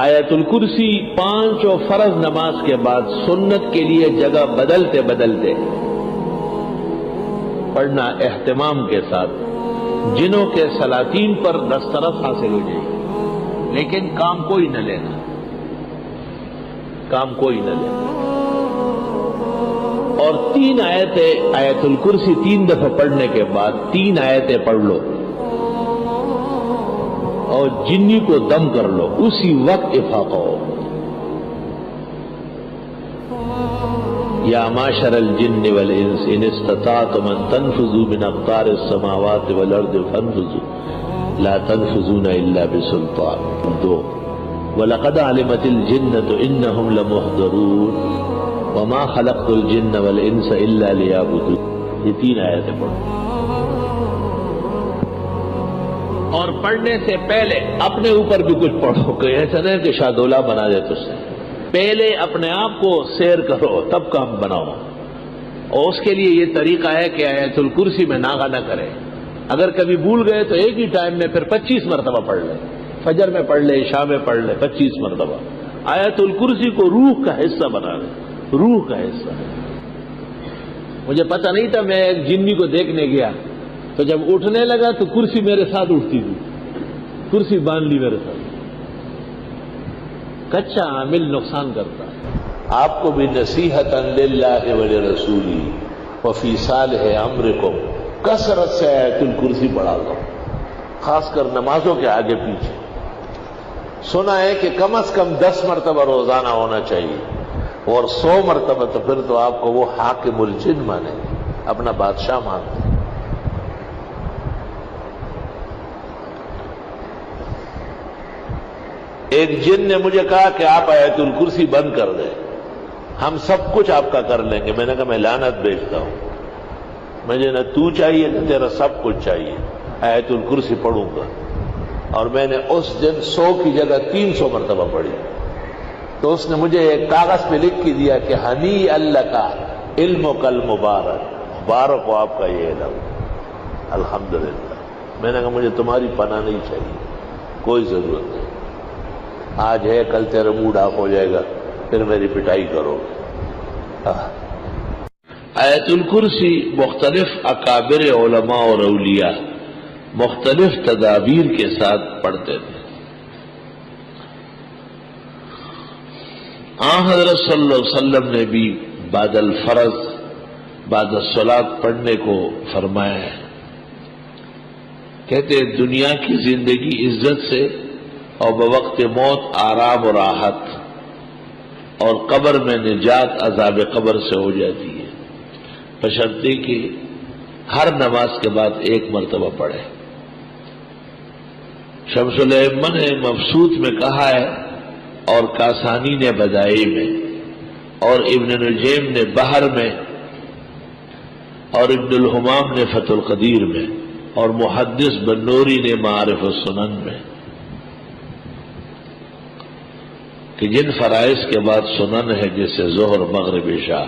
آیت الکرسی 5 اور فرض نماز کے بعد سنت کے لیے جگہ بدلتے بدلتے پڑھنا اہتمام کے ساتھ، جنوں کے سلاطین پر دسترس حاصل ہو جائے گی، لیکن کام کوئی نہ لینا، کام کوئی نہ لینا۔ اور 3 آیتیں آیت الکرسی 3 دفعہ پڑھنے کے بعد 3 آیتیں پڑھ لو اور جنی کو دم کر لو، اسی وقت افاقہ ہو۔ یا معشر الجن والانس ان استطعتم ان تنفذوا من اقطار السماوات والارض فانفذوا لا تنفذون الا بسلطان۔ 2 وَلَقَدْ عَلِمَتِ الْجِنَّةُ إِنَّهُمْ لَمُحْضَرُونَ وَمَا خَلَقْتُ الْجِنَّ وَالْإِنسَ إِلَّا لِيَعْبُدُونِ۔ یہ 3 آیتیں پڑھو، اور پڑھنے سے پہلے اپنے اوپر بھی کچھ پڑھو، کہ ایسا نہیں کہ شادولہ بنا دے تجھ سے۔ پہلے اپنے آپ کو سیر کرو تب کام بناؤ، اور اس کے لیے یہ طریقہ ہے کہ آیت الکرسی میں ناغہ نہ کرے۔ اگر کبھی بھول گئے تو ایک ہی ٹائم میں پھر 25 مرتبہ پڑھ لیں، فجر میں پڑھ لے، عشاء میں پڑھ لے 25 مرتبہ۔ آیت الکرسی کو روح کا حصہ بنا لے، روح کا حصہ۔ مجھے پتہ نہیں تھا، میں ایک جنی کو دیکھنے گیا تو جب اٹھنے لگا تو کرسی میرے ساتھ اٹھتی تھی، کرسی باندھ لی میرے ساتھ۔ کچا عامل نقصان کرتا ہے۔ آپ کو بھی نصیحتاً للہ ولرسولہ وفی صالح امرکم، کثرت سے آیت الکرسی پڑھا لو، خاص کر نمازوں کے آگے پیچھے۔ سنا ہے کہ کم از کم 10 مرتبہ روزانہ ہونا چاہیے، اور 100 مرتبہ تو پھر تو آپ کو وہ حاکم الجن مانے، اپنا بادشاہ مانتے۔ ایک جن نے مجھے کہا کہ آپ آیت الکرسی بند کر دیں، ہم سب کچھ آپ کا کر لیں گے۔ میں نے کہا میں لعنت بھیجتا ہوں، مجھے نہ تو چاہیے نہ تیرا سب کچھ چاہیے، آیت الکرسی پڑھوں گا۔ اور میں نے اس دن 100 کی جگہ 300 مرتبہ پڑھی۔ تو اس نے مجھے ایک کاغذ پہ لکھ کے دیا کہ ہنی اللہ کا علم و کل مبارک، مبارک ہو آپ کا یہ علم، الحمدللہ۔ میں نے کہا مجھے تمہاری پناہ نہیں چاہیے، کوئی ضرورت نہیں، آج ہے کل تیرا موڈ آف ہو جائے گا، پھر میری پٹائی کرو۔ آیت الکرسی مختلف اکابر علماء اور اولیاء مختلف تدابیر کے ساتھ پڑھتے تھے۔ حضرت صلی اللہ علیہ وسلم نے بھی بعد الفرض، بعد الصلاۃ پڑھنے کو فرمایا ہے۔ کہتے ہیں دنیا کی زندگی عزت سے اور بوقت موت آرام و راحت، اور قبر میں نجات عذاب قبر سے ہو جاتی ہے، بشرطے کہ ہر نماز کے بعد 1 مرتبہ پڑھے۔ شمس الائمہ نے مبسوط میں کہا ہے، اور کاسانی نے بدائی میں، اور ابن نجیم نے بحر میں، اور ابن الحمام نے فتح القدیر میں، اور محدث بنوری نے معارف السنن میں، کہ جن فرائض کے بعد سنن ہے جیسے ظہر مغرب عشاء،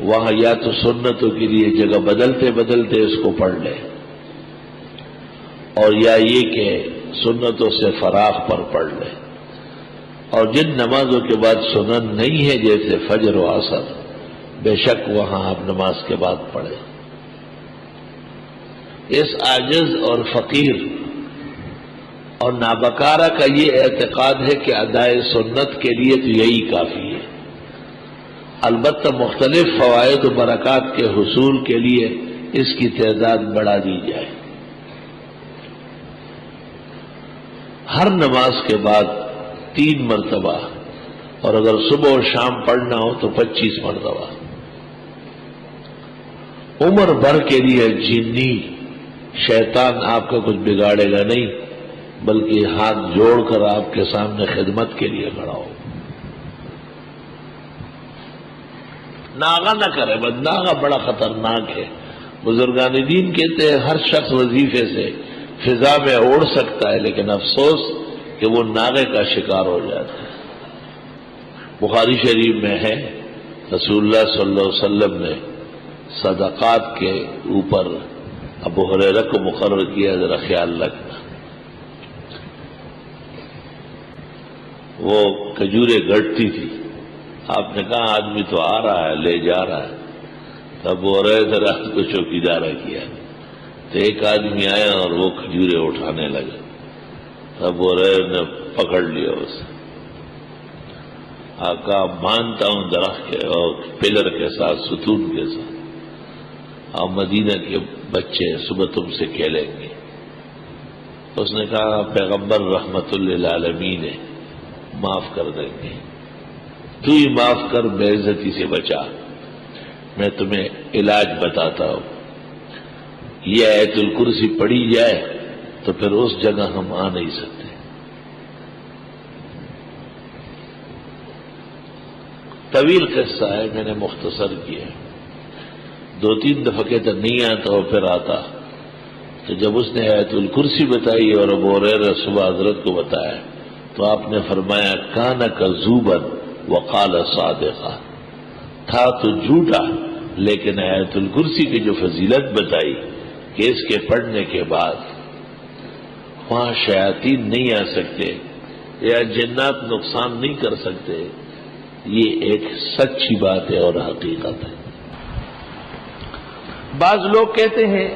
وہاں یا تو سنتوں کے لیے جگہ بدلتے بدلتے اس کو پڑھ لے، اور یا یہ کہ سنتوں سے فراغ پر پڑھ لے۔ اور جن نمازوں کے بعد سنن نہیں ہے جیسے فجر و عصر، بے شک وہاں آپ نماز کے بعد پڑھیں۔ اس عاجز اور فقیر اور نابکارہ کا یہ اعتقاد ہے کہ ادائے سنت کے لیے تو یہی کافی ہے، البتہ مختلف فوائد و برکات کے حصول کے لیے اس کی تعداد بڑھا دی جائے۔ ہر نماز کے بعد 3 مرتبہ، اور اگر صبح اور شام پڑھنا ہو تو 25 مرتبہ۔ عمر بھر کے لیے جنی شیطان آپ کا کچھ بگاڑے گا نہیں، بلکہ ہاتھ جوڑ کر آپ کے سامنے خدمت کے لیے کھڑا ہو۔ ناغہ نہ کرے، بس ناغہ بڑا خطرناک ہے۔ بزرگان دین کہتے ہیں ہر شخص وظیفے سے فضا میں اڑ سکتا ہے، لیکن افسوس کہ وہ ناغے کا شکار ہو جاتا ہے۔ بخاری شریف میں ہے رسول اللہ صلی اللہ علیہ وسلم نے صدقات کے اوپر ابو ہریرہ کو مقرر کیا، ذرا خیال رکھنا۔ وہ کھجوریں گھٹتی تھی. آپ نے کہا آدمی تو آ رہا ہے، لے جا رہا ہے. تب وہ رہے تھے، رات کو چوکیدارہ کیا تو ایک آدمی آیا اور وہ کھجوریں اٹھانے لگا. تب وہ رہے نے پکڑ لیا اسے. آقا مانتا ہوں درخت کے اور پلر کے ساتھ، ستون کے ساتھ، اور مدینہ کے بچے صبح تم سے کھیلیں گے. اس نے کہا پیغمبر رحمت للعالمین ہے، معاف کر دیں گے. تو ہی معاف کر، بے عزتی سے بچا. میں تمہیں علاج بتاتا ہوں. یہ آیت الکرسی پڑھی جائے تو پھر اس جگہ ہم آ نہیں سکتے. طویل قصہ ہے، میں نے مختصر کیا. 2-3 دفعہ کہتا نہیں آتا اور پھر آتا. تو جب اس نے آیت الکرسی بتائی اور ابو ہریرہ صبح حضرت کو بتایا تو آپ نے فرمایا کان کذوبا وقال صادقا، تھا تو جھوٹا لیکن آیت الکرسی کی جو فضیلت بتائی کہ اس کے پڑھنے کے بعد وہاں شیاطین نہیں آ سکتے یا جنات نقصان نہیں کر سکتے، یہ ایک سچی بات ہے اور حقیقت ہے. بعض لوگ کہتے ہیں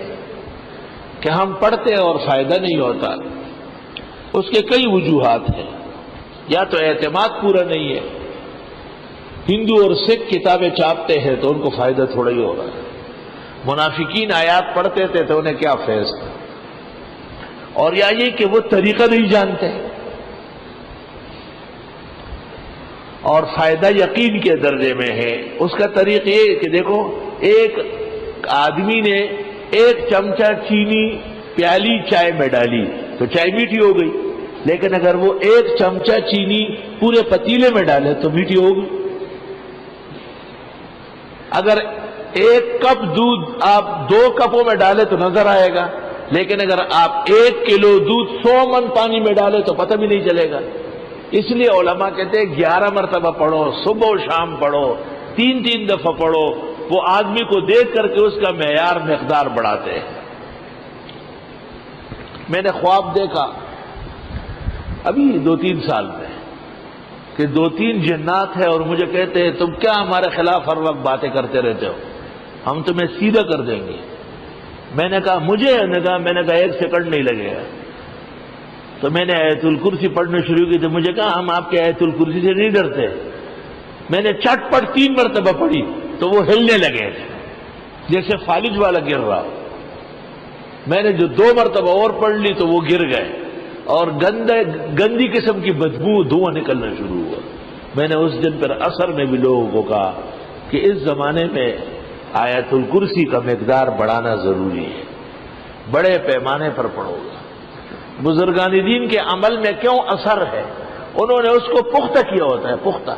کہ ہم پڑھتے اور فائدہ نہیں ہوتا. اس کے کئی وجوہات ہیں. یا تو اعتماد پورا نہیں ہے. ہندو اور سکھ کتابیں چھاپتے ہیں تو ان کو فائدہ تھوڑا ہی ہو رہا ہے. منافقین آیات پڑھتے تھے تو انہیں کیا فیض تھا. اور یا یہ کہ وہ طریقہ نہیں جانتے. اور فائدہ یقین کے درجے میں ہے. اس کا طریقہ یہ کہ دیکھو، ایک آدمی نے 1 چمچہ چینی پیالی چائے میں ڈالی تو چائے میٹھی ہو گئی. لیکن اگر وہ 1 چمچہ چینی پورے پتیلے میں ڈالے تو میٹھی ہوگی. اگر 1 کپ دودھ آپ 2 کپوں میں ڈالے تو نظر آئے گا. لیکن اگر آپ 1 کلو دودھ 100 من پانی میں ڈالے تو پتہ بھی نہیں چلے گا. اس لیے علماء کہتے ہیں 11 مرتبہ پڑھو، صبح و شام پڑھو، 3 دفعہ پڑھو. وہ آدمی کو دیکھ کر کے اس کا معیار مقدار بڑھاتے ہیں. میں نے خواب دیکھا ابھی 2-3 سال میں کہ 2-3 جنات ہیں اور مجھے کہتے ہیں تم کیا ہمارے خلاف ہر وقت باتیں کرتے رہتے ہو، ہم تمہیں سیدھا کر دیں گے. میں نے کہا مجھے میں نے کہا 1 سیکنڈ نہیں لگے گا. تو میں نے آیت الکرسی پڑھنا شروع کی تو مجھے کہا ہم آپ کے آیت الکرسی سے نہیں ڈرتے. میں نے چٹ پٹ 3 مرتبہ پڑھی تو وہ ہلنے لگے جیسے فالج والا گر رہا. میں نے جو 2 مرتبہ اور پڑھ لی تو وہ گر گئے اور گندی قسم کی بدبو دھواں نکلنا شروع ہوا. میں نے اس دن پر اثر میں بھی لوگوں کو کہا کہ اس زمانے میں آیت الکرسی کا مقدار بڑھانا ضروری ہے. بڑے پیمانے پر پڑھو گا. بزرگان دین کے عمل میں کیوں اثر ہے؟ انہوں نے اس کو پختہ کیا ہوتا ہے. پختہ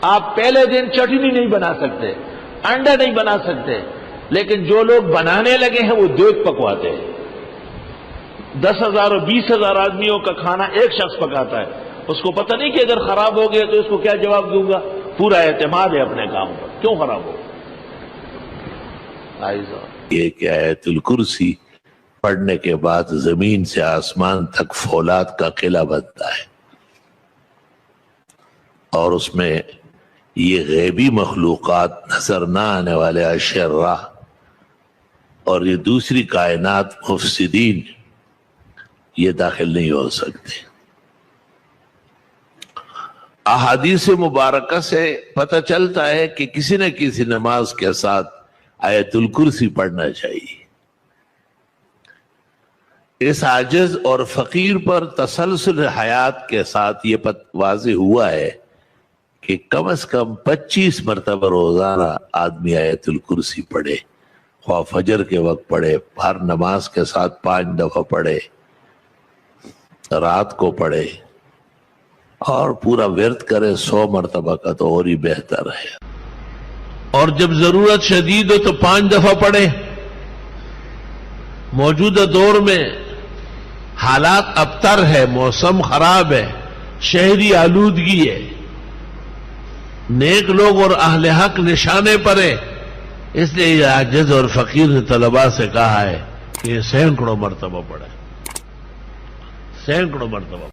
آپ پہلے دن چٹنی نہیں بنا سکتے، انڈا نہیں بنا سکتے، لیکن جو لوگ بنانے لگے ہیں وہ دیگ پکواتے ہیں. 10,000 اور 20,000 آدمیوں کا کھانا ایک شخص پکاتا ہے. اس کو پتہ نہیں کہ اگر خراب ہو گیا تو اس کو کیا جواب دوں گا. پورا اعتماد ہے اپنے کام پر، کیوں خراب ہو. یہ کہ آیت الکرسی پڑھنے کے بعد زمین سے آسمان تک فولاد کا قلعہ بنتا ہے اور اس میں یہ غیبی مخلوقات، نظر نہ آنے والے اشرا اور یہ دوسری کائنات مفسدین یہ داخل نہیں ہو سکتے. احادیث مبارکہ سے پتہ چلتا ہے کہ کسی نہ کسی نماز کے ساتھ آیت الکرسی پڑھنا چاہیے. اس عاجز اور فقیر پر تسلسل حیات کے ساتھ یہ واضح ہوا ہے کہ کم از کم 25 مرتبہ روزانہ آدمی آیت الکرسی پڑھے. خواہ فجر کے وقت پڑھے، ہر نماز کے ساتھ 5 دفعہ پڑھے، رات کو پڑھے اور پورا ورد کرے 100 مرتبہ کا تو اور ہی بہتر ہے. اور جب ضرورت شدید ہو تو 5 دفعہ پڑھے. موجودہ دور میں حالات ابتر ہے، موسم خراب ہے، شہری آلودگی ہے، نیک لوگ اور اہل حق نشانے پر ہے. اس لیے یہ عاجز اور فقیر نے طلباء سے کہا ہے کہ یہ 100 مرتبہ پڑھے، 100 مرتبہ.